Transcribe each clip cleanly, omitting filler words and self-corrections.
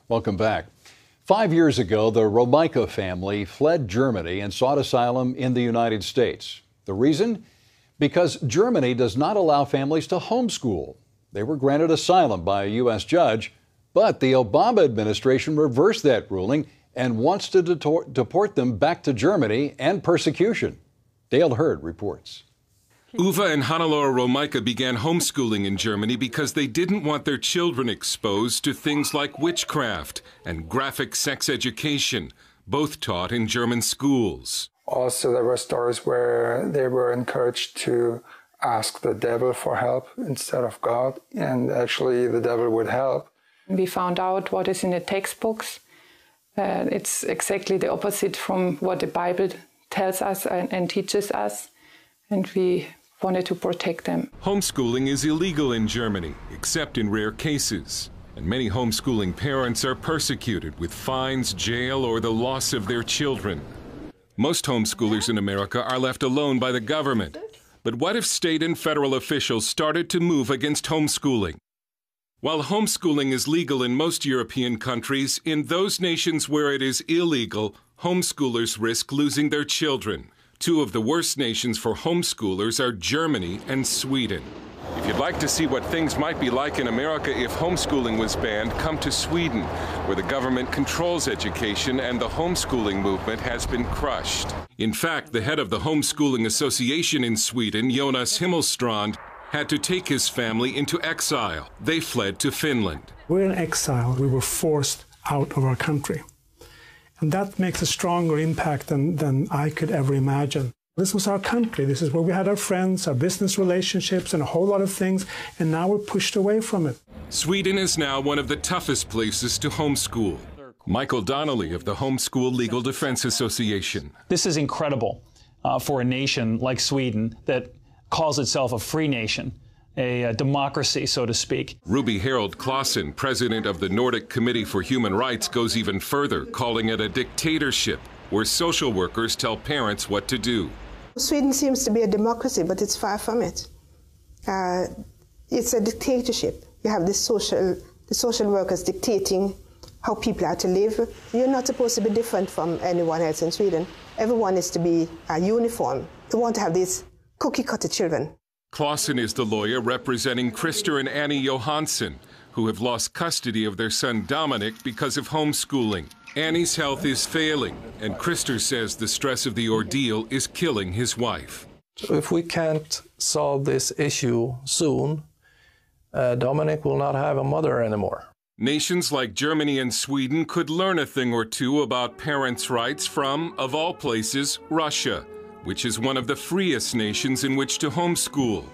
Welcome back. 5 years ago, the Romeike family fled Germany and sought asylum in the United States. The reason? Because Germany does not allow families to homeschool. They were granted asylum by a U.S. judge, but the Obama administration reversed that ruling and wants to deport them back to Germany and persecution. Dale Hurd reports. Uwe and Hannelore Romeike began homeschooling in Germany because they didn't want their children exposed to things like witchcraft and graphic sex education, both taught in German schools. Also, there were stories where they were encouraged to ask the devil for help instead of God, and actually the devil would help. We found out what is in the textbooks. It's exactly the opposite from what the Bible tells us and teaches us, and we wanted to protect them. Homeschooling is illegal in Germany, except in rare cases. And many homeschooling parents are persecuted with fines, jail, or the loss of their children. Most homeschoolers in America are left alone by the government. But what if state and federal officials started to move against homeschooling? While homeschooling is legal in most European countries, in those nations where it is illegal, homeschoolers risk losing their children. Two of the worst nations for homeschoolers are Germany and Sweden. If you'd like to see what things might be like in America if homeschooling was banned, come to Sweden, where the government controls education and the homeschooling movement has been crushed. In fact, the head of the Homeschooling Association in Sweden, Jonas Himmelstrand, had to take his family into exile. They fled to Finland. We're in exile. We were forced out of our country. And that makes a stronger impact than I could ever imagine. This was our country. This is where we had our friends, our business relationships, and a whole lot of things, and now we're pushed away from it. Sweden is now one of the toughest places to homeschool. Michael Donnelly of the Homeschool Legal Defense Association. This is incredible for a nation like Sweden that calls itself a free nation, a democracy, so to speak. Ruby Harold Clausen, president of the Nordic Committee for Human Rights, goes even further, calling it a dictatorship where social workers tell parents what to do. Sweden seems to be a democracy, but it's far from it. It's a dictatorship. You have the social workers dictating how people are to live. You're not supposed to be different from anyone else in Sweden. Everyone is to be uniform. They want to have these cookie-cutter children. Clausen is the lawyer representing Christer and Annie Johansson, who have lost custody of their son Dominic because of homeschooling. Annie's health is failing, and Christer says the stress of the ordeal is killing his wife. So if we can't solve this issue soon, Dominic will not have a mother anymore. Nations like Germany and Sweden could learn a thing or two about parents' rights from, of all places, Russia, which is one of the freest nations in which to homeschool.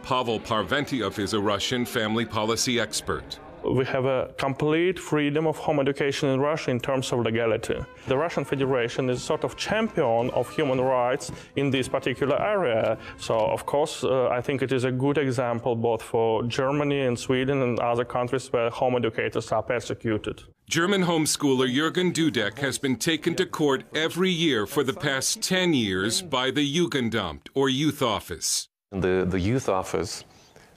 Pavel Parventiev is a Russian family policy expert. We have a complete freedom of home education in Russia in terms of legality. The Russian Federation is sort of champion of human rights in this particular area. So, of course, I think it is a good example both for Germany and Sweden and other countries where home educators are persecuted. German homeschooler Jürgen Dudek has been taken to court every year for the past 10 years by the Jugendamt, or youth office. The youth office,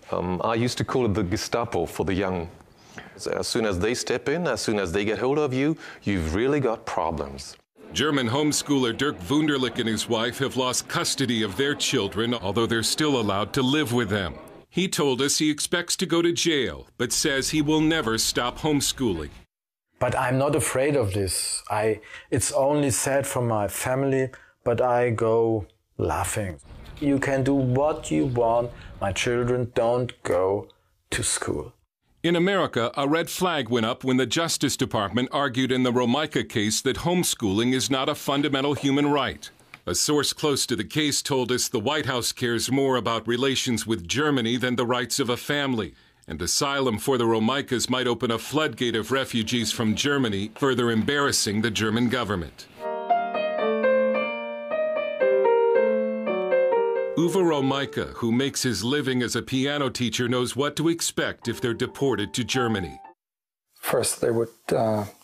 I used to call it the Gestapo for the young. As soon as they step in, as soon as they get hold of you, you've really got problems. German homeschooler Dirk Wunderlich and his wife have lost custody of their children, although they're still allowed to live with them. He told us he expects to go to jail, but says he will never stop homeschooling. But I'm not afraid of this. It's only sad for my family, but I go laughing. You can do what you want. My children don't go to school. In America, a red flag went up when the Justice Department argued in the Romeike case that homeschooling is not a fundamental human right. A source close to the case told us the White House cares more about relations with Germany than the rights of a family. And asylum for the Romeikes might open a floodgate of refugees from Germany, further embarrassing the German government. Uwe Romeike, who makes his living as a piano teacher, knows what to expect if they're deported to Germany. First, they would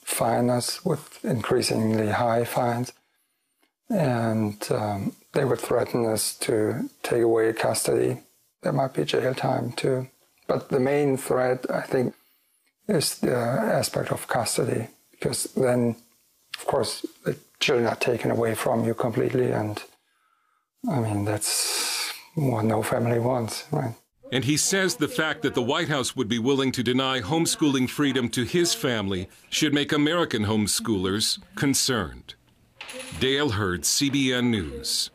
fine us with increasingly high fines, and they would threaten us to take away custody. There might be jail time too. But the main threat, I think, is the aspect of custody, because then, of course, the children are taken away from you completely, and I mean, that's what no family wants, right? And he says the fact that the White House would be willing to deny homeschooling freedom to his family should make American homeschoolers concerned. Dale Hurd, CBN News.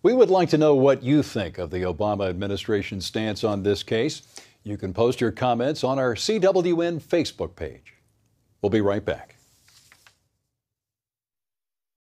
We would like to know what you think of the Obama administration's stance on this case. You can post your comments on our CWN Facebook page. We'll be right back.